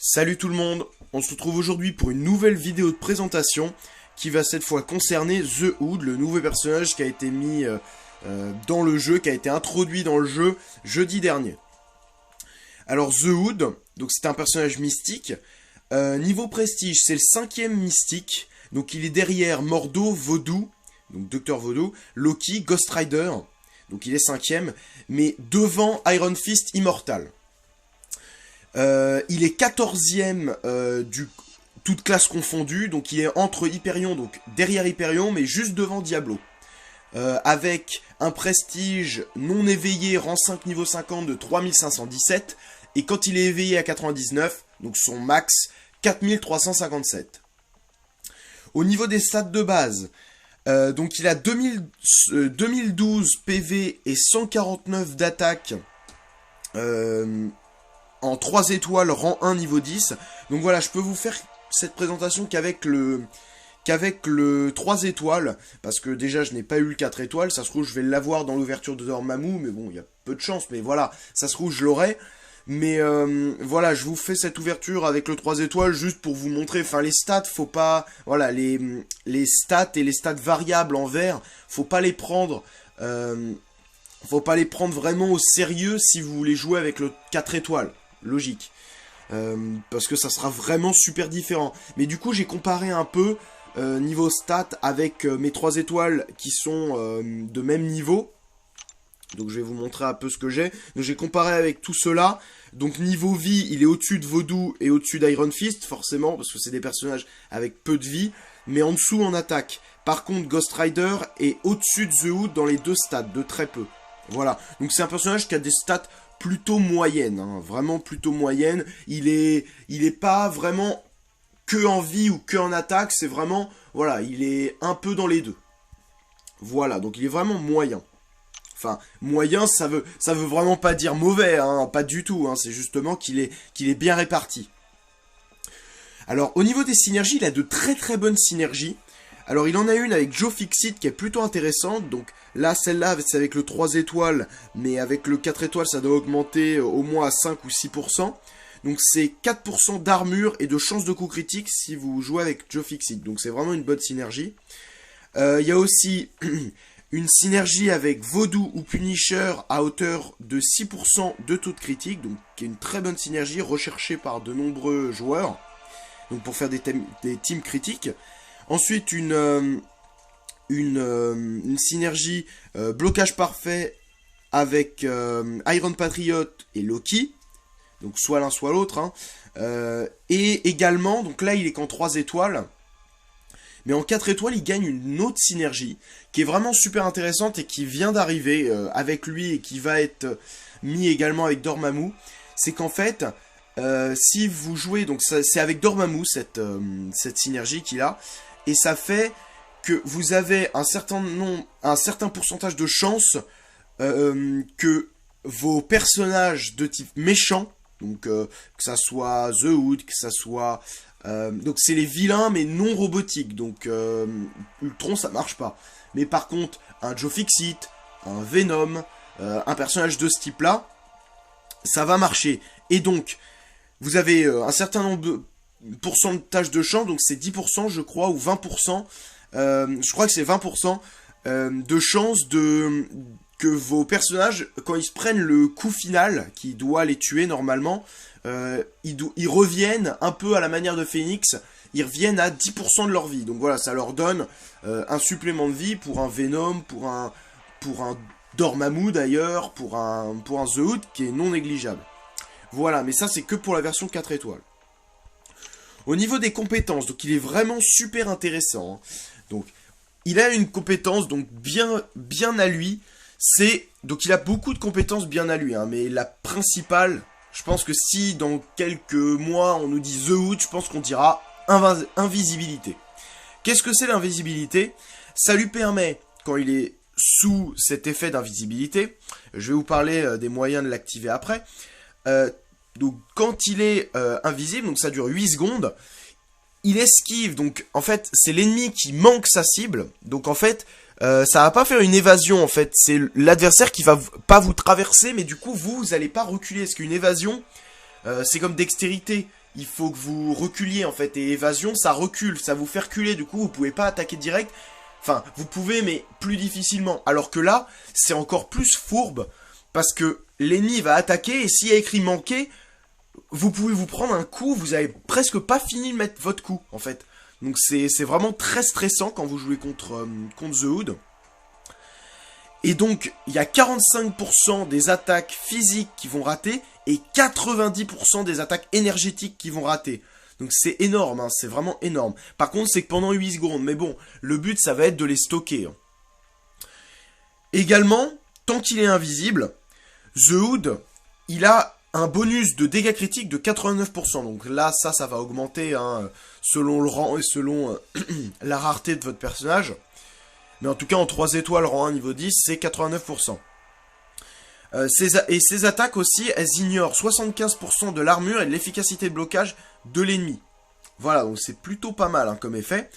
Salut tout le monde, on se retrouve aujourd'hui pour une nouvelle vidéo de présentation qui va cette fois concerner The Hood, le nouveau personnage qui a été mis dans le jeu, qui a été introduit dans le jeu jeudi dernier. Alors The Hood, donc c'est un personnage mystique, niveau prestige c'est le 5e mystique, donc il est derrière Mordo, Voodoo, donc Docteur Voodoo, Loki, Ghost Rider, donc il est 5e, mais devant Iron Fist Immortal. Il est 14e toute classe confondue, donc il est entre Hyperion, donc derrière Hyperion, mais juste devant Diablo. Avec un prestige non éveillé, rang 5 niveau 50 de 3517, et quand il est éveillé à 99, donc son max, 4357. Au niveau des stats de base, donc il a 2012 PV et 149 d'attaque, en 3 étoiles, rang 1, niveau 10. Donc voilà, je peux vous faire cette présentation qu'avec le 3 étoiles, parce que déjà je n'ai pas eu le 4 étoiles, ça se trouve je vais l'avoir dans l'ouverture de Dormammu, mais bon, il y a peu de chance, mais voilà, ça se trouve je l'aurai. Mais voilà, je vous fais cette ouverture avec le 3 étoiles juste pour vous montrer, enfin les stats, faut pas, voilà, les stats et les stats variables en vert, faut pas les prendre... faut pas les prendre vraiment au sérieux si vous voulez jouer avec le 4 étoiles, logique. Parce que ça sera vraiment super différent. Mais du coup j'ai comparé un peu niveau stats avec mes 3 étoiles qui sont de même niveau. Donc je vais vous montrer un peu ce que j'ai. Donc j'ai comparé avec tout cela. Donc niveau vie, il est au-dessus de Voodoo et au-dessus d'Iron Fist, forcément, parce que c'est des personnages avec peu de vie. Mais en dessous en attaque. Par contre, Ghost Rider est au-dessus de The Hood dans les deux stats, de très peu. Voilà, donc c'est un personnage qui a des stats plutôt moyennes, hein, vraiment plutôt moyennes. Il est pas vraiment que en vie ou que en attaque, c'est vraiment, voilà, il est un peu dans les deux. Voilà, donc il est vraiment moyen. Enfin, moyen, ça veut vraiment pas dire mauvais, hein, pas du tout, hein, c'est justement qu'il est bien réparti. Alors, au niveau des synergies, il a de très très bonnes synergies. Alors, il en a une avec Joe Fixit qui est plutôt intéressante. Donc là, celle-là, c'est avec le 3 étoiles, mais avec le 4 étoiles, ça doit augmenter au moins à 5 ou 6%. Donc c'est 4% d'armure et de chance de coup critique si vous jouez avec Joe Fixit. Donc c'est vraiment une bonne synergie. Il y a aussi une synergie avec Voodoo ou Punisher à hauteur de 6% de taux de critique. Donc qui est une très bonne synergie recherchée par de nombreux joueurs. Donc pour faire des teams critiques. Ensuite, une synergie blocage parfait avec Iron Patriot et Loki. Donc soit l'un soit l'autre. Hein. Et également, donc là il est qu'en 3 étoiles. Mais en 4 étoiles, il gagne une autre synergie qui est vraiment super intéressante et qui vient d'arriver avec lui et qui va être mis également avec Dormammu. C'est qu'en fait... si vous jouez, donc c'est avec Dormammu cette synergie qu'il a, et ça fait que vous avez un certain pourcentage de chance que vos personnages de type méchant, donc que ça soit The Hood, que ça soit... donc c'est les vilains mais non robotiques, donc Ultron ça marche pas. Mais par contre, un Joe Fixit, un Venom, un personnage de ce type là, ça va marcher. Et donc... vous avez un certain nombre de pourcentage de chance, donc c'est 10% je crois, ou 20%, je crois que c'est 20% de chance que vos personnages, quand ils se prennent le coup final, qui doit les tuer normalement, ils reviennent un peu à la manière de Phoenix, ils reviennent à 10% de leur vie. Donc voilà, ça leur donne un supplément de vie pour un Venom, pour un Dormammu d'ailleurs, pour un The Hood qui est non négligeable. Voilà, mais ça c'est que pour la version 4 étoiles. Au niveau des compétences, donc il est vraiment super intéressant. Hein. Donc, il a une compétence donc bien à lui. Donc il a beaucoup de compétences bien à lui, hein, mais la principale, je pense que si dans quelques mois on nous dit The Hood, je pense qu'on dira invisibilité. Qu'est-ce que c'est l'invisibilité? Ça lui permet, quand il est sous cet effet d'invisibilité, je vais vous parler des moyens de l'activer après. Donc quand il est invisible, donc ça dure 8 secondes, il esquive, donc en fait c'est l'ennemi qui manque sa cible, donc en fait ça va pas faire une évasion en fait, c'est l'adversaire qui va pas vous traverser, mais du coup vous allez pas reculer, parce qu'une évasion c'est comme dextérité, il faut que vous reculiez en fait. Et évasion, ça recule, ça vous fait reculer. Du coup, vous pouvez pas attaquer direct. Enfin, vous pouvez, mais plus difficilement. Alors que là, c'est encore plus fourbe. Parce que l'ennemi va attaquer. Et s'il y a écrit manquer, vous pouvez vous prendre un coup. Vous avez presque pas fini de mettre votre coup, en fait. Donc c'est vraiment très stressant quand vous jouez contre The Hood. Et donc, il y a 45% des attaques physiques qui vont rater et 90% des attaques énergétiques qui vont rater. Donc c'est énorme, hein, c'est vraiment énorme. Par contre, c'est que pendant 8 secondes. Mais bon, le but, ça va être de les stocker. Hein. Également, tant qu'il est invisible, The Hood, il a un bonus de dégâts critiques de 89%. Donc là, ça va augmenter hein, selon le rang et selon la rareté de votre personnage. Mais en tout cas, en 3 étoiles, rang 1, niveau 10, c'est 89%. Ces attaques aussi, elles ignorent 75% de l'armure et de l'efficacité de blocage de l'ennemi. Voilà, donc c'est plutôt pas mal hein, comme effet.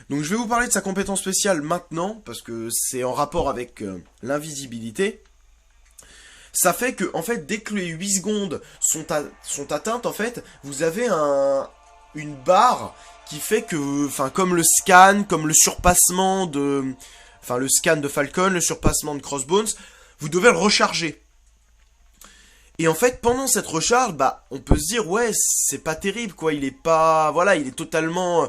Donc je vais vous parler de sa compétence spéciale maintenant, parce que c'est en rapport avec l'invisibilité. Ça fait que, en fait, dès que les 8 secondes sont atteintes, en fait, vous avez une barre qui fait que, enfin, comme le scan, comme le surpassement de... Enfin, le scan de Falcon, le surpassement de Crossbones, vous devez le recharger. Et en fait, pendant cette recharge, bah, on peut se dire, ouais, c'est pas terrible, quoi, il est pas... Voilà, il est totalement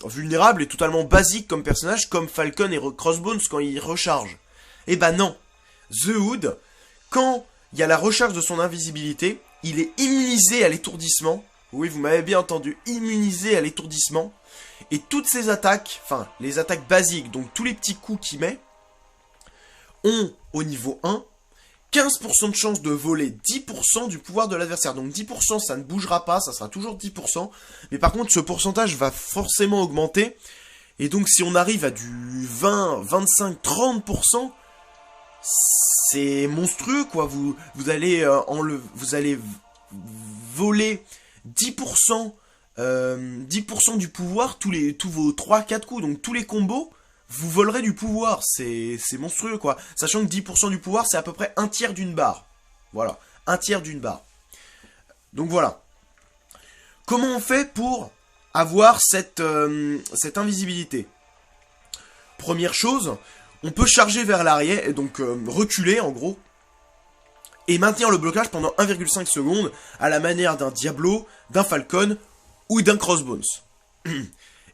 vulnérable et totalement basique comme personnage, comme Falcon et Crossbones quand il recharge. Et bah non. The Hood, quand il y a la recharge de son invisibilité, il est immunisé à l'étourdissement. Oui, vous m'avez bien entendu, immunisé à l'étourdissement. Et toutes ces attaques, enfin, les attaques basiques, donc tous les petits coups qu'il met, ont, au niveau 1, 15% de chance de voler 10% du pouvoir de l'adversaire. Donc 10%, ça ne bougera pas, ça sera toujours 10%. Mais par contre, ce pourcentage va forcément augmenter. Et donc, si on arrive à du 20, 25, 30%, c'est monstrueux, quoi. Vous allez voler 10%, 10% du pouvoir tous vos 3-4 coups. Donc tous les combos, vous volerez du pouvoir. C'est monstrueux, quoi. Sachant que 10% du pouvoir, c'est à peu près un tiers d'une barre. Voilà, un tiers d'une barre. Donc voilà. Comment on fait pour avoir cette invisibilité? Première chose, on peut charger vers l'arrière, et donc reculer en gros, et maintenir le blocage pendant 1,5 secondes, à la manière d'un Diablo, d'un Falcon, ou d'un Crossbones.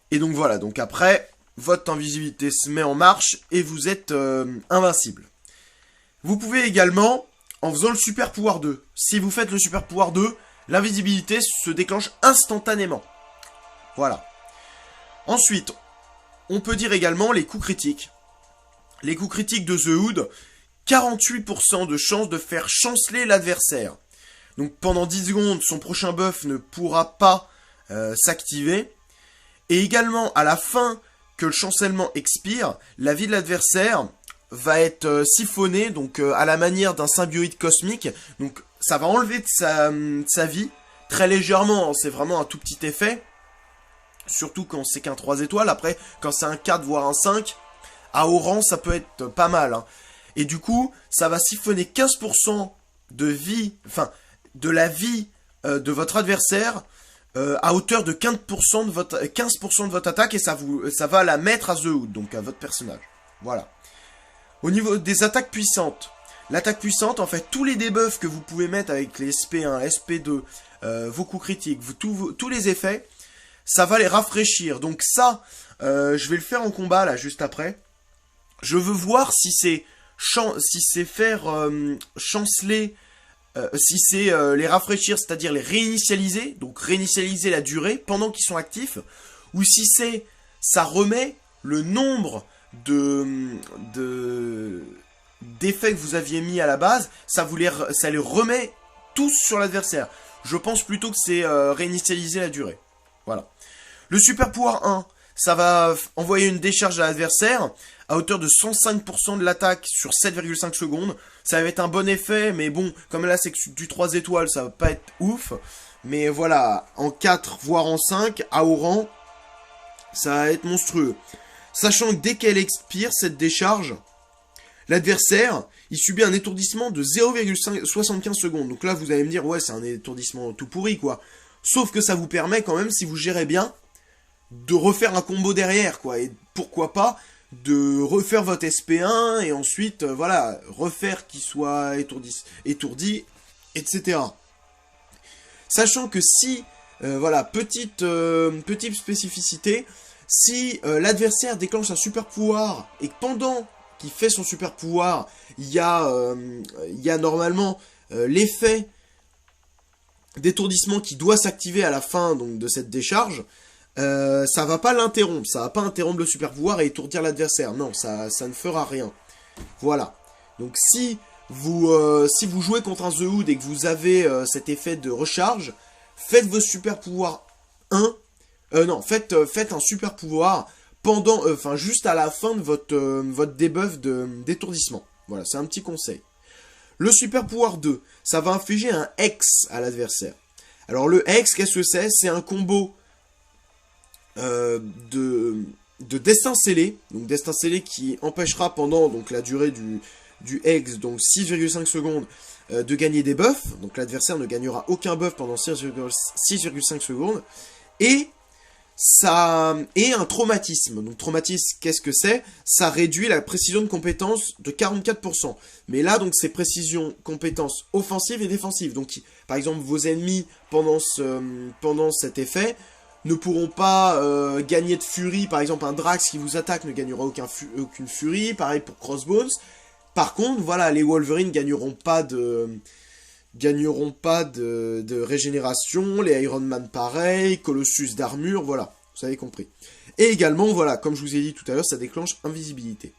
Et donc voilà, donc après, votre invisibilité se met en marche, et vous êtes invincible. Vous pouvez également, en faisant le super pouvoir 2, si vous faites le super pouvoir 2, l'invisibilité se déclenche instantanément. Voilà. Ensuite, on peut dire également les coups critiques. Les coups critiques de The Hood, 48% de chance de faire chanceler l'adversaire. Donc pendant 10 secondes, son prochain buff ne pourra pas s'activer. Et également, à la fin que le chancellement expire, la vie de l'adversaire va être siphonnée, donc à la manière d'un symbiote cosmique. Donc ça va enlever de sa vie, très légèrement, hein, c'est vraiment un tout petit effet. Surtout quand c'est qu'un 3 étoiles, après, quand c'est un 4 voire un 5... à haut rang, ça peut être pas mal. Hein. Et du coup, ça va siphonner 15% de vie, enfin, de la vie de votre adversaire à hauteur de 15% de votre attaque, et ça va la mettre à The Hood, donc à votre personnage. Voilà. Au niveau des attaques puissantes, l'attaque puissante, en fait, tous les debuffs que vous pouvez mettre avec les SP1, SP2, vos coups critiques, tous les effets, ça va les rafraîchir. Donc ça, je vais le faire en combat, là, juste après. Je veux voir si c'est faire chanceler, si c'est les rafraîchir, c'est-à-dire les réinitialiser, donc réinitialiser la durée pendant qu'ils sont actifs, ou si ça remet le nombre d'effets que vous aviez mis à la base, ça les remet tous sur l'adversaire. Je pense plutôt que c'est réinitialiser la durée. Voilà. Le super pouvoir 1, ça va envoyer une décharge à l'adversaire à hauteur de 105% de l'attaque sur 7,5 secondes. Ça va être un bon effet, mais bon, comme là c'est du 3 étoiles, ça va pas être ouf. Mais voilà, en 4, voire en 5, à haut rang, ça va être monstrueux. Sachant que dès qu'elle expire, cette décharge, l'adversaire, il subit un étourdissement de 0,75 secondes. Donc là, vous allez me dire, ouais, c'est un étourdissement tout pourri, quoi. Sauf que ça vous permet quand même, si vous gérez bien, de refaire un combo derrière, quoi. Et pourquoi pas de refaire votre SP1 et ensuite, voilà, refaire qu'il soit étourdi, etc. Sachant que si, voilà, petite spécificité, si l'adversaire déclenche un super pouvoir et que pendant qu'il fait son super pouvoir, il y a normalement l'effet d'étourdissement qui doit s'activer à la fin donc, de cette décharge, ça va pas l'interrompre, ça va pas interrompre le super pouvoir et étourdir l'adversaire. Non, ça ne fera rien. Voilà. Donc si vous jouez contre un The Hood et que vous avez cet effet de recharge, faites vos super pouvoirs 1. Non, faites un super pouvoir pendant, juste à la fin de votre debuff d'étourdissement. Voilà, c'est un petit conseil. Le super pouvoir 2, ça va infliger un Hex à l'adversaire. Alors le Hex, qu'est-ce que c'est? C'est un combo de destin scellé. Donc destin scellé qui empêchera pendant donc, la durée du Hex, donc 6,5 secondes, de gagner des buffs. Donc l'adversaire ne gagnera aucun buff pendant 6,5 secondes. Et un traumatisme. Donc traumatisme, qu'est-ce que c'est? Ça réduit la précision de compétences de 44%. Mais là, donc, c'est précision compétences offensives et défensives. Donc, par exemple, vos ennemis, pendant cet effet, ne pourront pas gagner de furie. Par exemple, un Drax qui vous attaque ne gagnera aucune furie. Pareil pour Crossbones. Par contre, voilà, les Wolverine gagneront pas de régénération, les Iron Man pareil, Colossus d'armure, voilà, vous avez compris. Et également, voilà, comme je vous ai dit tout à l'heure, ça déclenche invisibilité.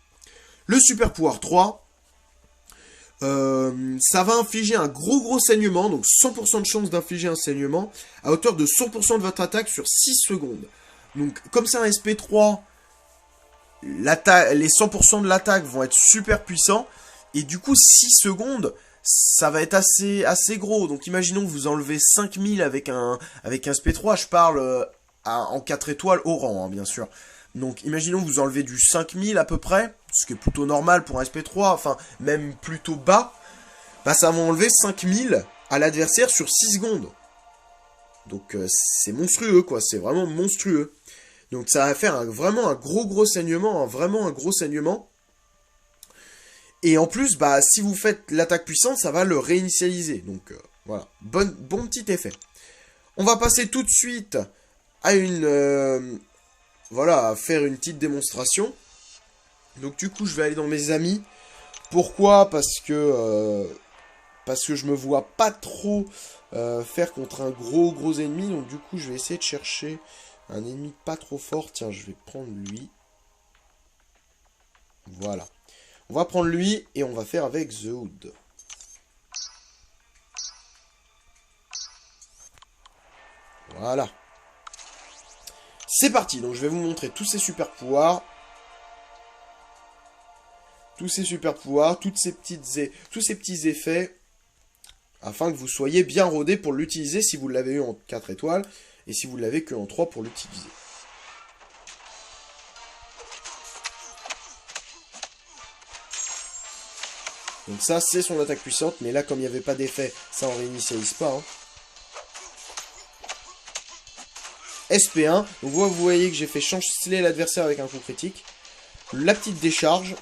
Le super pouvoir 3, ça va infliger un gros saignement, donc 100% de chance d'infliger un saignement, à hauteur de 100% de votre attaque sur 6 secondes. Donc, comme c'est un SP3, les 100% de l'attaque vont être super puissants, et du coup, 6 secondes... ça va être assez gros. Donc imaginons que vous enlevez 5000 avec un SP3, je parle en 4 étoiles au rang, hein, bien sûr. Donc imaginons que vous enlevez du 5000 à peu près, ce qui est plutôt normal pour un SP3, enfin même plutôt bas, bah ça va enlever 5000 à l'adversaire sur 6 secondes. Donc c'est monstrueux quoi, c'est vraiment monstrueux. Donc ça va faire vraiment un gros saignement, vraiment un gros saignement. Et en plus, bah, si vous faites l'attaque puissante, ça va le réinitialiser. Donc, voilà. Bon petit effet. On va passer tout de suite à à faire une petite démonstration. Donc, du coup, je vais aller dans mes amis. Pourquoi? Parce que je me vois pas trop faire contre un gros ennemi. Donc, du coup, je vais essayer de chercher un ennemi pas trop fort. Tiens, je vais prendre lui. Voilà. On va prendre lui et on va faire avec The Hood. Voilà. C'est parti. Donc je vais vous montrer tous ces super pouvoirs. Tous ces petits effets. Afin que vous soyez bien rodés pour l'utiliser si vous l'avez eu en 4 étoiles. Et si vous l'avez que en 3 pour l'utiliser. Donc ça, c'est son attaque puissante, mais là, comme il n'y avait pas d'effet, ça en réinitialise pas. Hein. SP1, donc vous voyez que j'ai fait chanceler l'adversaire avec un coup critique. La petite décharge.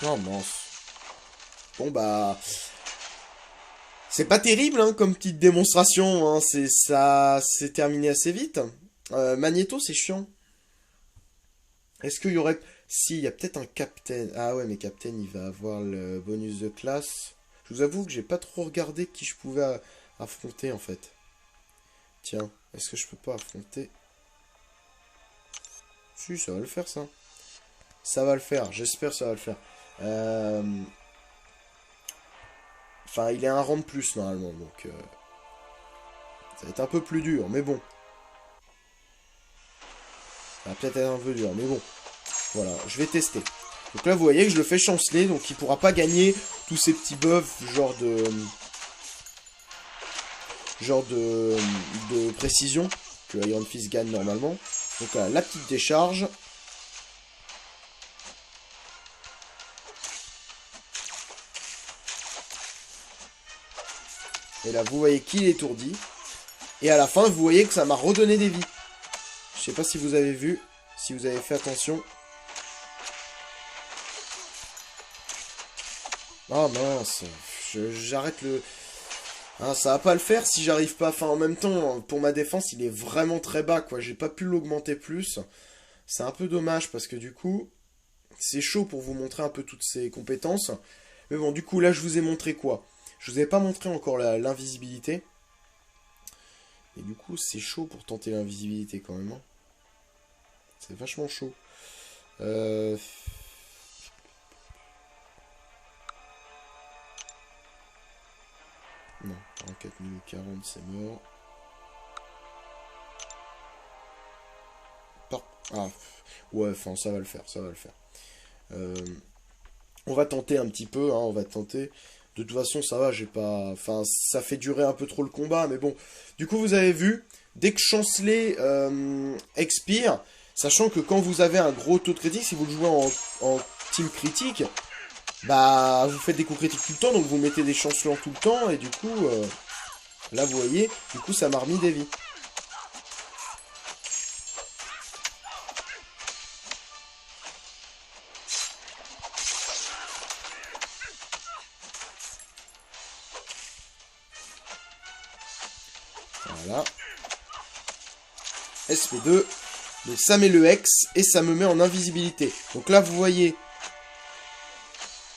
Oh mince. Bon bah... c'est pas terrible hein, comme petite démonstration, hein. C'est terminé assez vite. Magneto, c'est chiant. Est-ce qu'il y aurait... si, il y a peut-être un Captain. Ah ouais, mais Captain, il va avoir le bonus de classe. Je vous avoue que j'ai pas trop regardé qui je pouvais affronter, en fait. Tiens, est-ce que je peux pas affronter... si, ça va le faire, ça. Ça va le faire, j'espère que ça va le faire. Enfin, il est un rang de plus, normalement, donc... ça va être un peu plus dur, mais bon. Ça va peut-être être un peu dur, mais bon. Voilà, je vais tester. Donc là, vous voyez que je le fais chanceler, donc il pourra pas gagner tous ces petits buffs, genre de précision, que Iron Fist gagne normalement. Donc là, la petite décharge. Et là, vous voyez qu'il est étourdi. Et à la fin, vous voyez que ça m'a redonné des vies. Je sais pas si vous avez vu, si vous avez fait attention. Ah mince, j'arrête le... Ah, ça va pas le faire si j'arrive pas... Enfin, en même temps, pour ma défense, il est vraiment très bas, quoi. J'ai pas pu l'augmenter plus. C'est un peu dommage, parce que du coup, c'est chaud pour vous montrer un peu toutes ces compétences. Mais bon, du coup, là, je vous ai montré quoi? Je vous ai pas montré encore l'invisibilité. Et du coup, c'est chaud pour tenter l'invisibilité, quand même. Hein. C'est vachement chaud. Non, 44 minutes 40, c'est mort. Ah, ouais, enfin, ça va le faire, ça va le faire. On va tenter un petit peu, hein, on va tenter. De toute façon, ça va, j'ai pas... Enfin, ça fait durer un peu trop le combat, mais bon. Du coup, vous avez vu, dès que Chanceler expire, sachant que quand vous avez un gros taux de critique, si vous le jouez en team critique, bah, vous faites des coups critiques tout le temps, donc vous mettez des chancelants tout le temps, et du coup, là, vous voyez, du coup, ça m'a remis des vies. Voilà. SP2. Donc ça met le X et ça me met en invisibilité. Donc là, vous voyez.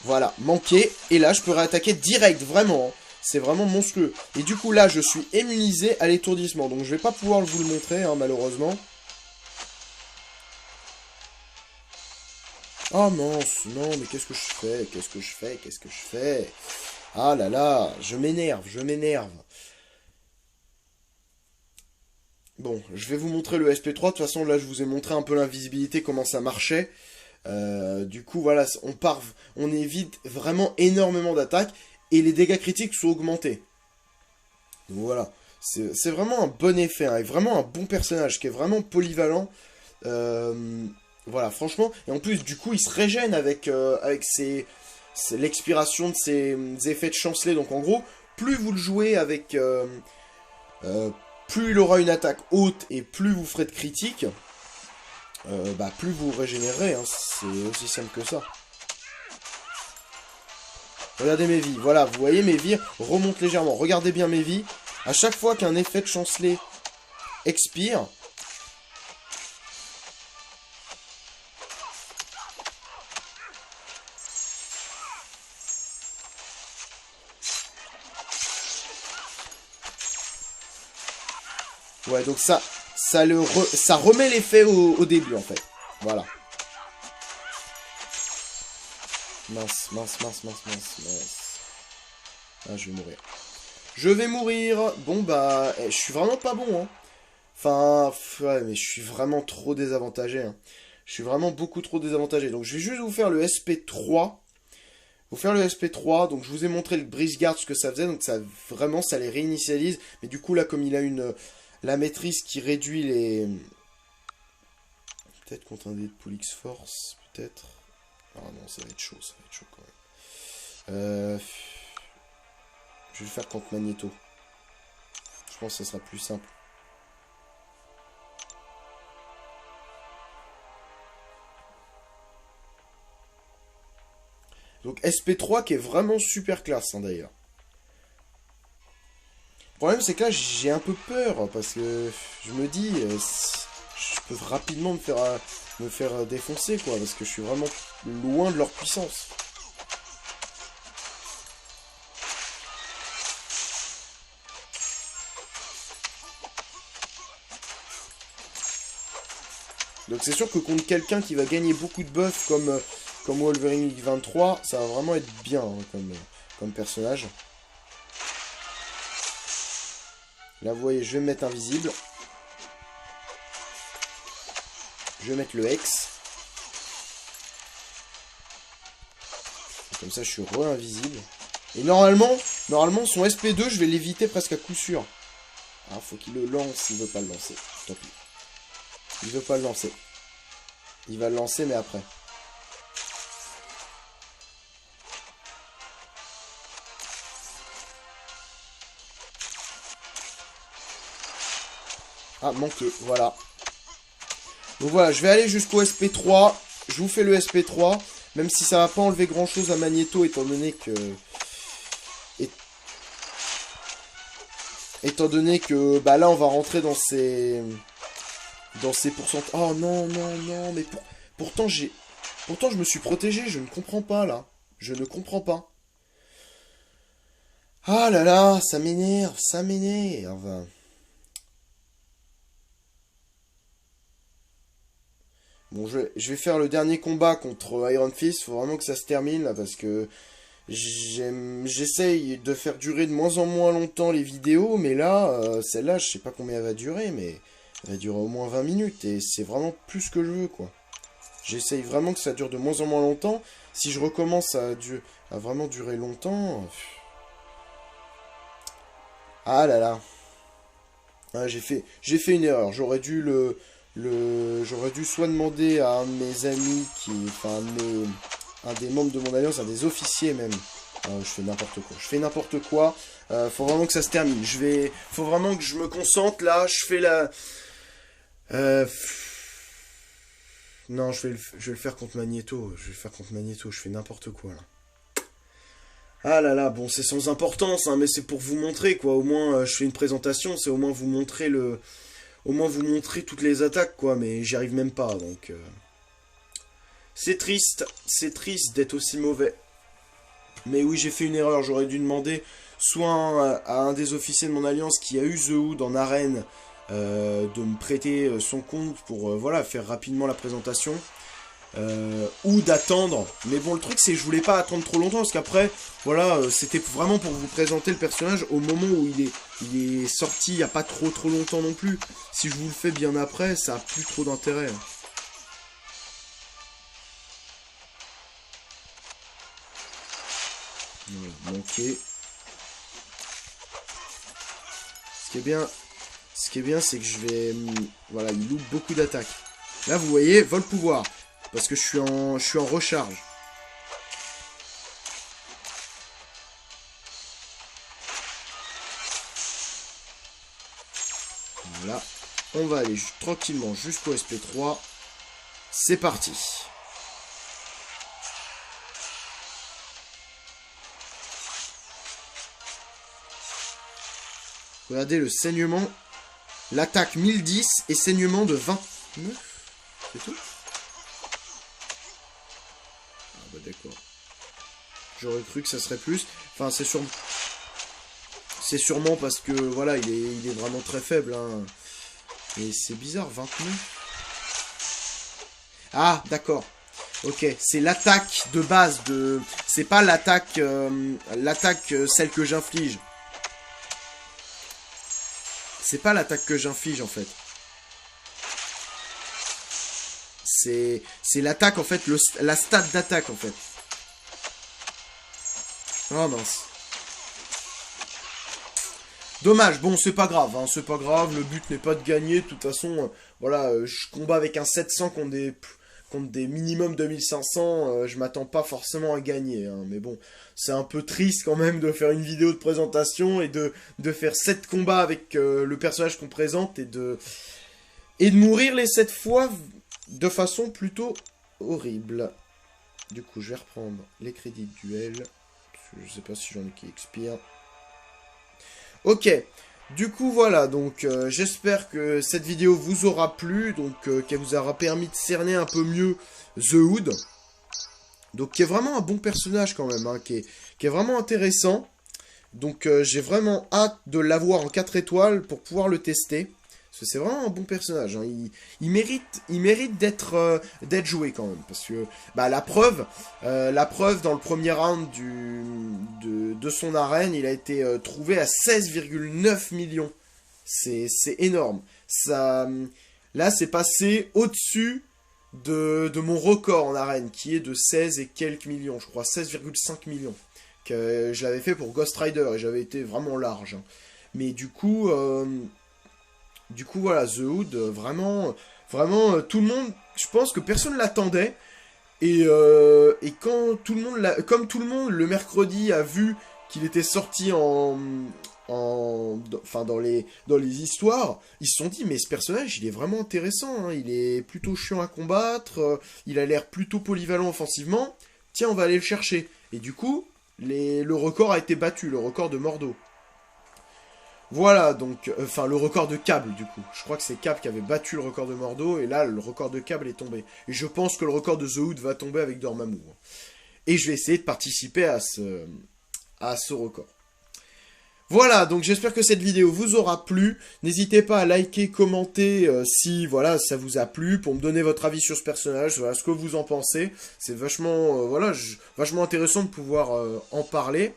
Voilà, manqué. Et là, je peux réattaquer direct, vraiment. C'est vraiment monstrueux. Et du coup, là, je suis immunisé à l'étourdissement. Donc je vais pas pouvoir vous le montrer, hein, malheureusement. Oh mince, non, mais qu'est-ce que je fais? Qu'est-ce que je fais? Qu'est-ce que je fais? Ah là là, je m'énerve, je m'énerve. Bon, je vais vous montrer le SP3. De toute façon, là, je vous ai montré un peu l'invisibilité, comment ça marchait. Du coup, voilà, on évite vraiment énormément d'attaques. Et les dégâts critiques sont augmentés. Donc voilà, c'est vraiment un bon effet. Hein, et vraiment un bon personnage, qui est vraiment polyvalent. Voilà, franchement. Et en plus, du coup, il se régène avec l'expiration de ses effets de chanceler. Donc en gros, plus vous le jouez avec... plus il aura une attaque haute et plus vous ferez de critiques, bah plus vous régénérez, hein. C'est aussi simple que ça. Regardez mes vies, voilà, vous voyez mes vies remontent légèrement. Regardez bien mes vies. À chaque fois qu'un effet de chanceler expire, ouais, donc ça remet l'effet au début, en fait. Voilà. Mince, mince, mince, mince, mince, mince. Ah, je vais mourir. Je vais mourir. Bon, bah, je suis vraiment pas bon, hein. Enfin, ouais, mais je suis vraiment trop désavantagé, hein. Je suis vraiment beaucoup trop désavantagé. Donc, je vais juste vous faire le SP3. Vous faire le SP3. Donc, je vous ai montré le brise garde, ce que ça faisait. Donc, ça, vraiment, ça les réinitialise. Mais du coup, là, comme il a la maîtrise qui réduit les... Peut-être contre un dé de Polix Force, peut-être. Ah non, ça va être chaud quand même. Je vais le faire contre Magneto. Je pense que ça sera plus simple. Donc SP3 qui est vraiment super classe, hein, d'ailleurs. Le problème, c'est que là, j'ai un peu peur, parce que je me dis, je peux rapidement me faire défoncer, quoi, parce que je suis vraiment loin de leur puissance. Donc c'est sûr que contre quelqu'un qui va gagner beaucoup de buffs comme Wolverine League 23, ça va vraiment être bien, hein, comme personnage. Là, vous voyez, je vais me mettre invisible. Je vais mettre le X. Comme ça, je suis re-invisible. Et normalement, son SP2, je vais l'éviter presque à coup sûr. Ah, faut qu'il le lance, il veut pas le lancer. Tant pis. Il veut pas le lancer. Il va le lancer, mais après. Ah, manqué, voilà. Donc voilà, je vais aller jusqu'au SP3. Je vous fais le SP3. Même si ça va pas enlever grand chose à Magneto, étant donné que... Étant donné que, bah là, on va rentrer dans ces... Dans ces pourcentages... Oh non, non, non, mais pourtant, Pourtant, je me suis protégé, je ne comprends pas, là. Je ne comprends pas. Ah là là, ça m'énerve, ça m'énerve. Bon, je vais faire le dernier combat contre Iron Fist. Faut vraiment que ça se termine, là, parce que... J'essaye de faire durer de moins en moins longtemps les vidéos, mais là, celle-là, je sais pas combien elle va durer, mais elle va durer au moins 20 minutes, et c'est vraiment plus ce que je veux, quoi. J'essaye vraiment que ça dure de moins en moins longtemps. Si je recommence à vraiment durer longtemps... Ah là là. Ah, j'ai fait une erreur. J'aurais dû soit demander à un de mes amis, enfin, un des membres de mon alliance, un des officiers même. Ah, je fais n'importe quoi. Je fais n'importe quoi. Faut vraiment que ça se termine. Faut vraiment que je me concentre là. Je fais la... Non, je vais le faire contre Magneto. Je vais le faire contre Magneto. Je fais n'importe quoi là. Ah là là, bon, c'est sans importance, hein, mais c'est pour vous montrer, quoi. Au moins, je fais une présentation, c'est au moins vous montrer au moins vous montrer toutes les attaques, quoi. Mais j'y arrive même pas, donc... C'est triste d'être aussi mauvais. Mais oui, j'ai fait une erreur, j'aurais dû demander soit à un des officiers de mon alliance qui a eu The Hood en arène de me prêter son compte pour, voilà, faire rapidement la présentation. Ou d'attendre, mais bon, le truc c'est que je voulais pas attendre trop longtemps parce qu'après, voilà, c'était vraiment pour vous présenter le personnage au moment où il est sorti il y a pas trop longtemps non plus. Si je vous le fais bien après, ça a plus trop d'intérêt. Manqué. Ce qui est bien, c'est que je vais, voilà, il loupe beaucoup d'attaques. Là, vous voyez, vol pouvoir. Parce que je suis en recharge. Voilà. On va aller tranquillement jusqu'au SP3. C'est parti. Regardez le saignement. L'attaque 1010 et saignement de 29. C'est tout? Bah d'accord. J'aurais cru que ça serait plus. Enfin, c'est sûrement parce que, voilà, il est vraiment très faible, hein. Et c'est bizarre, 29. Ah, d'accord. Ok, c'est l'attaque de base de... C'est pas l'attaque... celle que j'inflige. C'est pas l'attaque que j'inflige, en fait. C'est l'attaque, en fait, la stat d'attaque, en fait. Oh mince. Dommage, bon, c'est pas grave, hein, c'est pas grave, le but n'est pas de gagner, de toute façon, voilà, je combats avec un 700 contre des minimum 2500, je m'attends pas forcément à gagner, hein, mais bon, c'est un peu triste quand même de faire une vidéo de présentation et de faire 7 combats avec le personnage qu'on présente et de mourir les 7 fois de façon plutôt horrible. Du coup, je vais reprendre les crédits de duel. Je sais pas si j'en ai qui expirent. Ok. Du coup, voilà. Donc, j'espère que cette vidéo vous aura plu. Donc, qu'elle vous aura permis de cerner un peu mieux The Hood. Donc, qui est vraiment un bon personnage quand même. Hein, qui est vraiment intéressant. Donc, j'ai vraiment hâte de l'avoir en 4 étoiles pour pouvoir le tester. Parce que c'est vraiment un bon personnage. Hein. Il mérite d'être joué quand même. Parce que bah, la preuve dans le premier round de son arène, il a été trouvé à 16,9 millions. C'est énorme. Ça, là, c'est passé au-dessus de mon record en arène, qui est de 16 et quelques millions. Je crois 16,5 millions. Que je l'avais fait pour Ghost Rider et j'avais été vraiment large. Hein. Mais du coup... voilà, The Hood, vraiment, tout le monde, je pense que personne l'attendait. Et quand tout le monde, comme tout le monde, le mercredi a vu qu'il était sorti enfin dans les histoires, ils se sont dit mais ce personnage il est vraiment intéressant, hein, il est plutôt chiant à combattre, il a l'air plutôt polyvalent offensivement, tiens on va aller le chercher. Et du coup, le record a été battu, le record de Mordo. Voilà, donc, enfin le record de Cable du coup. Je crois que c'est Cable qui avait battu le record de Mordo, et là le record de Cable est tombé. Et je pense que le record de The Hood va tomber avec Dormammu. Et je vais essayer de participer à ce record. Voilà, donc j'espère que cette vidéo vous aura plu. N'hésitez pas à liker, commenter si voilà ça vous a plu, pour me donner votre avis sur ce personnage, voilà ce que vous en pensez. C'est vachement, vachement intéressant de pouvoir en parler.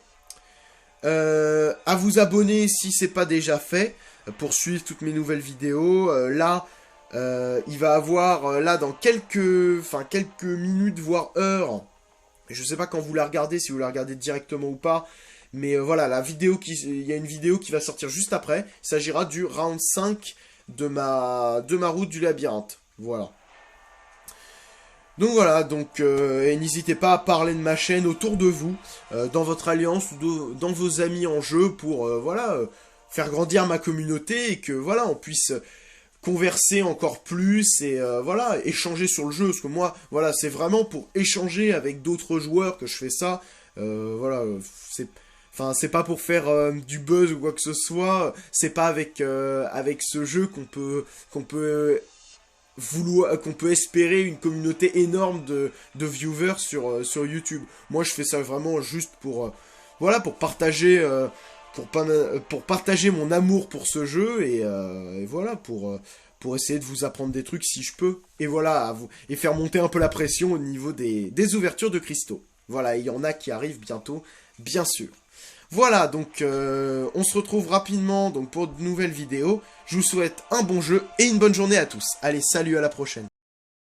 À vous abonner si c'est pas déjà fait, pour suivre toutes mes nouvelles vidéos. Là, il va avoir, là dans quelques minutes, voire heures, je sais pas quand vous la regardez, si vous la regardez directement ou pas, mais voilà, il y a une vidéo qui va sortir juste après. Il s'agira du round 5 de ma route du labyrinthe. Voilà. Donc voilà, et n'hésitez pas à parler de ma chaîne autour de vous, dans votre alliance ou dans vos amis en jeu, pour faire grandir ma communauté, et que voilà, on puisse converser encore plus et voilà, échanger sur le jeu, parce que moi, voilà, c'est vraiment pour échanger avec d'autres joueurs que je fais ça. Voilà, c'est pas pour faire du buzz ou quoi que ce soit. C'est pas avec ce jeu qu'on peut espérer une communauté énorme de viewers sur YouTube. Moi, je fais ça vraiment juste pour voilà, pour partager mon amour pour ce jeu, et voilà, pour essayer de vous apprendre des trucs si je peux, et voilà, et faire monter un peu la pression au niveau des ouvertures de cristaux. Voilà, il y en a qui arrivent bientôt, bien sûr. Voilà, donc on se retrouve rapidement donc pour de nouvelles vidéos. Je vous souhaite un bon jeu et une bonne journée à tous. Allez, salut, à la prochaine.